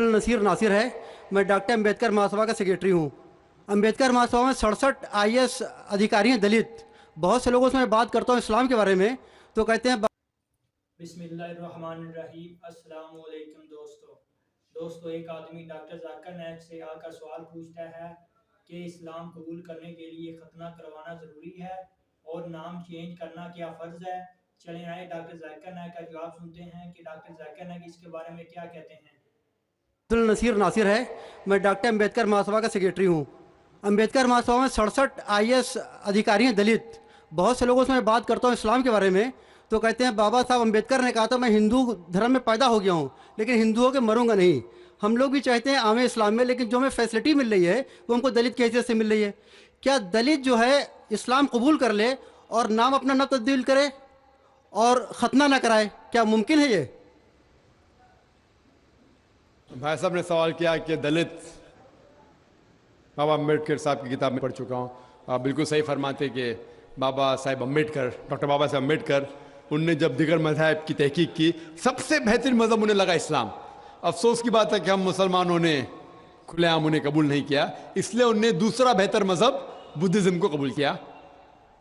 नसीर नासिर है। मैं डॉक्टर अम्बेडकर महासभा का सेक्रेटरी हूँ। अम्बेडकर महासभा में 67 IAS अधिकारी हैं दलित। बहुत से लोगों से मैं बात करता हूँ इस्लाम के बारे में तो कहते हैं बिस्मिल्लाहिर्रहमानिर्रहीम। अस्सलाम वालेकुम दोस्तों, एक आदमी डॉक्टर जाकिर नायक से आकर सवाल पूछता है कि इस्लाम कबूल करने के लिए खतना करवाना ज़रूरी है और नाम चेंज करना क्या फ़र्ज़ है। चलें आए डॉक्टर जाकिर नायक का जवाब सुनते हैं कि डॉक्टर जाकिर नायक इसके बारे में क्या कहते हैं। नसीर नासिर है। मैं डॉक्टर अम्बेडकर महासभा का सेक्रेटरी हूँ। अम्बेडकर महासभा में 67 IAS अधिकारी हैं दलित। बहुत से लोगों से मैं बात करता हूँ इस्लाम के बारे में तो कहते हैं बाबा साहब अम्बेडकर ने कहा था मैं हिंदू धर्म में पैदा हो गया हूँ लेकिन हिंदुओं के मरूंगा नहीं। हम लोग भी चाहते हैं आमे इस्लाम में, लेकिन जो हमें फैसिलिटी मिल रही है वो हमको दलित की हैसियत से मिल रही है। क्या दलित जो है इस्लाम कबूल कर ले और नाम अपना न तब्दील करे और ख़तना ना कराए, क्या मुमकिन है ये? भाई साहब ने सवाल किया कि दलित, बाबा अम्बेडकर साहब की किताब में पढ़ चुका हूँ। आप बिल्कुल सही फरमाते कि बाबा साहब अम्बेडकर, डॉक्टर बाबा साहब अम्बेडकर, उनने जब दिगर मज़हब की तहकीक की सबसे बेहतरीन मज़हब उन्हें लगा इस्लाम। अफसोस की बात है कि हम मुसलमानों ने खुलेआम उन्हें कबूल नहीं किया, इसलिए उन्हें दूसरा बेहतर मज़हब बुद्धिज़्म को कबूल किया।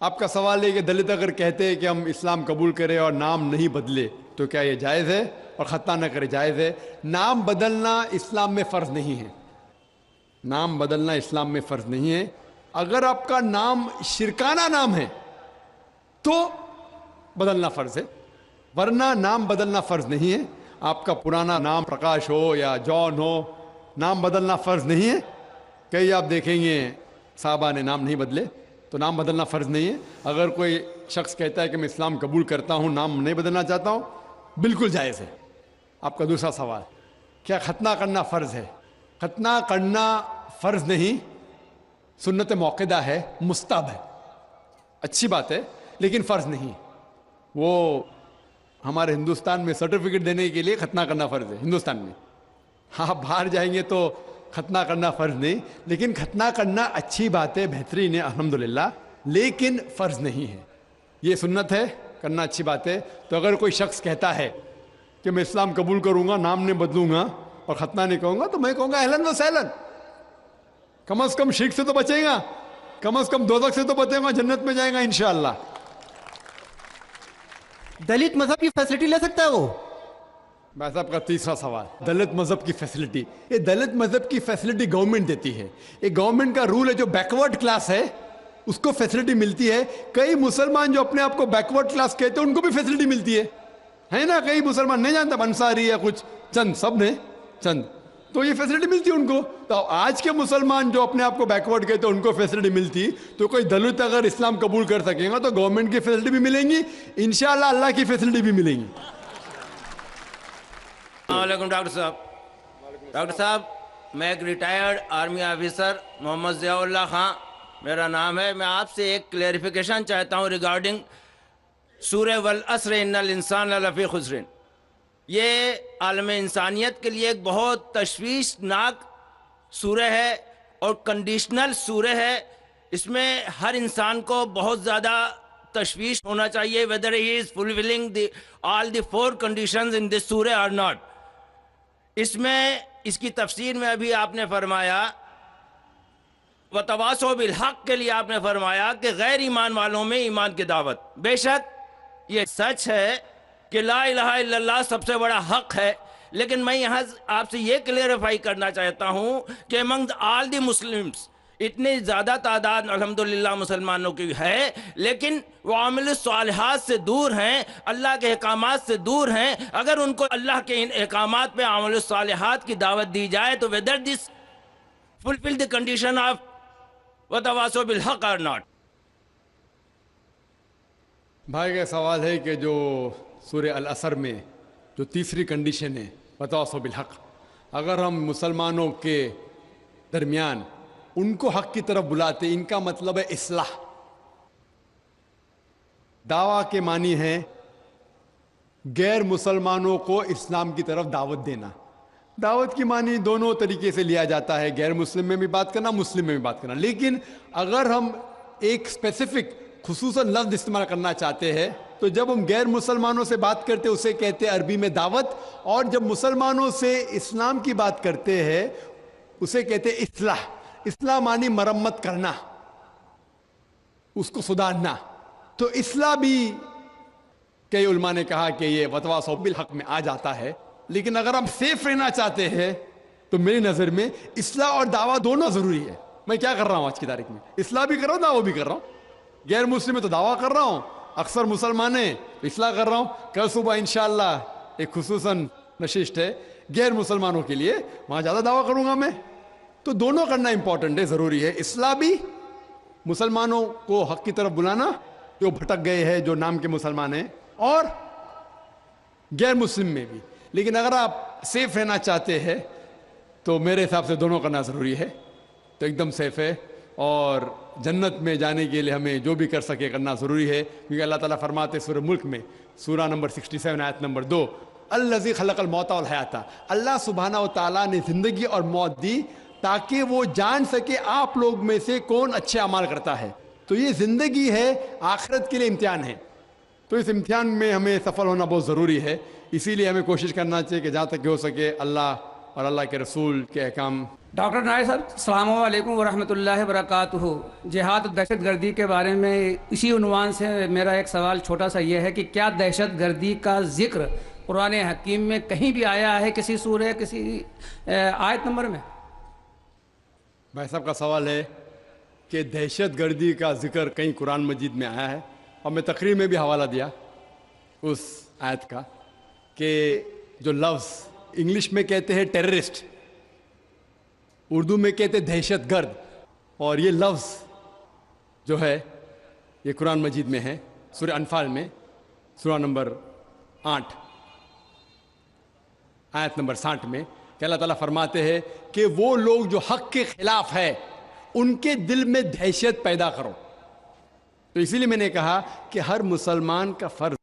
आपका सवाल है कि दलित अगर कहते हैं कि हम इस्लाम कबूल करें और नाम नहीं बदले तो क्या ये जायज़ है, और ख़तना न करे जायज़ है? नाम बदलना इस्लाम में फ़र्ज़ नहीं है। नाम बदलना इस्लाम में फ़र्ज़ नहीं है। अगर आपका नाम शिरकाना नाम है तो बदलना फ़र्ज़ है, वरना नाम बदलना फ़र्ज़ नहीं है। आपका पुराना नाम प्रकाश हो या जॉन हो, नाम बदलना फ़र्ज़ नहीं है। कई आप देखेंगे साहबा ने नाम नहीं बदले, तो नाम बदलना फ़र्ज़ नहीं है। अगर कोई शख्स कहता है कि मैं इस्लाम कबूल करता हूँ, नाम नहीं बदलना चाहता हूँ, बिल्कुल जायज़ है। आपका दूसरा सवाल, क्या खतना करना फ़र्ज़ है? खतना करना फ़र्ज़ नहीं, सुन्नत मौक़िदा है, मुस्तहब है, अच्छी बात है, लेकिन फ़र्ज़ नहीं। वो हमारे हिंदुस्तान में सर्टिफिकेट देने के लिए खतना करना फ़र्ज़ है हिंदुस्तान में। हाँ, बाहर जाएंगे तो खतना करना फ़र्ज़ नहीं, लेकिन खतना करना अच्छी बात है, बेहतरीन है, अल्हम्दुलिल्लाह, लेकिन फ़र्ज़ नहीं है। ये सुन्नत है, करना अच्छी बात है। तो अगर कोई शख्स कहता है कि मैं इस्लाम कबूल करूँगा, नाम नहीं बदलूँगा और ख़तना नहीं कहूँगा, तो मैं कहूँगा अहलन व सहलन। कम से कम शिर्क से तो बचेगा, कम से कम दोज़ख से तो बचेगा, जन्नत में जाएगा इंशाअल्लाह। दलित मजहब की फैसिलिटी ले सकता है वो? भाई साहब का तीसरा सवाल, दलित मजहब की फैसिलिटी, ये दलित मजहब की फैसिलिटी गवर्नमेंट देती है। ये गवर्नमेंट का रूल है, जो बैकवर्ड क्लास है उसको फैसिलिटी मिलती है। कई मुसलमान जो अपने आप को बैकवर्ड क्लास कहते हैं उनको भी फैसिलिटी मिलती है ना? कई मुसलमान नहीं जानता, अंसारी या कुछ चंद, सब ने चंद, तो ये फैसिलिटी मिलती है उनको। तो आज के मुसलमान जो अपने आप को बैकवर्ड कहते हैं उनको फैसिलिटी मिलती, तो कोई दलित अगर इस्लाम कबूल कर सकेगा तो गवर्नमेंट की फैसिलिटी भी मिलेंगी, इंशाअल्लाह अल्लाह की फैसिलिटी भी मिलेंगी। वालेकुम डॉक्टर साहब, मैं एक retired army officer Mohammad Ziaullah खां मेरा नाम है। मैं आपसे एक क्लेरिफिकेशन चाहता हूँ रिगार्डिंग सूरह वल अस्र इन्नल इंसान लफ़ी खुस्रिन। ये आलम इंसानियत के लिए एक बहुत तशवीशनाक सूरह है और कंडीशनल सूरह है। इसमें हर इंसान को बहुत ज़्यादा तशवीश होना चाहिए weather he is fulfilling all the 4 conditions in this सूरह और नॉट। इसमें इसकी तफसीर में अभी आपने फरमाया वतवासो बिल हक़ के लिए आपने फरमाया कि गैर ईमान वालों में ईमान की दावत। बेशक ये सच है कि ला इलाहा इल्लल्लाह सबसे बड़ा हक़ है, लेकिन मैं यहाँ आपसे ये क्लेरिफाई करना चाहता हूँ कि अमंग ऑल द मुस्लिम्स इतनी ज़्यादा तादाद अल्हम्दुलिल्लाह मुसलमानों की है, लेकिन वो अमल सालिहात से दूर हैं, अल्लाह के अहकामात से दूर हैं। अगर उनको अल्लाह के इन अहकामात पे अमल सालिहात की दावत दी जाए तो whether this fulfil the condition of वतवासो बिल हक़ और नॉट। भाई का सवाल है कि जो सूरह अल असर में जो तीसरी कंडीशन है वतवासो बिल हक़, अगर हम मुसलमानों के दरमियान उनको हक़ की तरफ बुलाते, इनका मतलब है इस्लाह। दावा के मानी है गैर मुसलमानों को इस्लाम की तरफ दावत देना। दावत की मानी दोनों तरीके से लिया जाता है, गैर मुस्लिम में भी बात करना, मुस्लिम में भी बात करना। लेकिन अगर हम एक स्पेसिफिक खुसूसन लफ्ज़ इस्तेमाल करना चाहते हैं تو جب ہم غیر مسلمانوں سے بات کرتے اسے کہتے ہیں عربی میں دعوت، اور جب مسلمانوں سے اسلام کی بات کرتے ہیں اسے کہتے ہیں اصلاح۔ اصلاح معنی مرمت کرنا، اس کو سدھارنا۔ تو اصلاح بھی کئی علماء نے کہا کہ یہ وتواصوا بالحق میں آ جاتا ہے، لیکن اگر ہم سیف رہنا چاہتے ہیں تو میری نظر میں اصلاح اور دعویٰ دونوں ضروری ہے۔ میں کیا کر رہا ہوں آج کی تاریخ میں؟ اصلاح بھی کر رہا ہوں، دعویٰ بھی کر رہا ہوں۔ غیر مسلم ہے تو دعویٰ کر رہا ہوں، اکثر مسلمان ہیں تو اصلاح کر رہا ہوں۔ کل صبح انشاءاللہ ایک خصوصاً نشست ہے غیر مسلمانوں کے لیے، وہاں زیادہ دعویٰ کروں گا میں۔ تو دونوں کرنا امپورٹنٹ ہے، ضروری ہے۔ اصلاح بھی، مسلمانوں کو حق کی طرف بلانا جو بھٹک گئے ہیں، جو نام کے مسلمان ہیں، اور غیر مسلم میں بھی۔ لیکن اگر آپ سیف رہنا چاہتے ہیں تو میرے حساب سے دونوں کرنا ضروری ہے، تو ایک دم سیف ہے۔ اور جنت میں جانے کے لیے ہمیں جو بھی کر سکے کرنا ضروری ہے، کیونکہ اللہ تعالیٰ فرماتے سورہ ملک میں، سورہ نمبر 67 آیت نمبر 2، الذی خلق الموت والحیات، اللہ سبحانہ و تعالیٰ نے زندگی اور موت دی تاکہ وہ جان سکے آپ لوگ میں سے کون اچھے اعمال کرتا ہے۔ تو یہ زندگی ہے، آخرت کے لیے امتحان ہے، تو اس امتحان میں ہمیں سفل ہونا بہت ضروری ہے۔ اسی لیے ہمیں کوشش کرنا چاہیے کہ جہاں تک ہو سکے اللہ اور اللہ کے رسول کے احکام۔ ڈاکٹر نائر صاحب السلام علیکم ورحمۃ اللہ وبرکاتہ۔ جہاد و دہشت گردی کے بارے میں اسی عنوان سے میرا ایک سوال چھوٹا سا یہ ہے کہ کیا دہشت گردی کا ذکر قرآن حکیم میں کہیں بھی آیا ہے، کسی سورہ، کسی آیت نمبر میں؟ بھائی صاحب کا سوال ہے کہ دہشت گردی کا ذکر کہیں قرآن مجید میں آیا ہے، اور میں تقریر میں بھی حوالہ دیا اس آیت کا کہ جو لفظ انگلش میں کہتے ہیں ٹیررسٹ، اردو میں کہتے ہیں دہشت گرد، اور یہ لفظ جو ہے یہ قرآن مجید میں ہے، سورہ انفال میں، سورہ نمبر 8 آیت نمبر 60 میں، کہ اللہ تعالیٰ فرماتے ہیں کہ وہ لوگ جو حق کے خلاف ہے ان کے دل میں دہشت پیدا کرو۔ تو اسی لیے میں نے کہا کہ ہر مسلمان کا فرض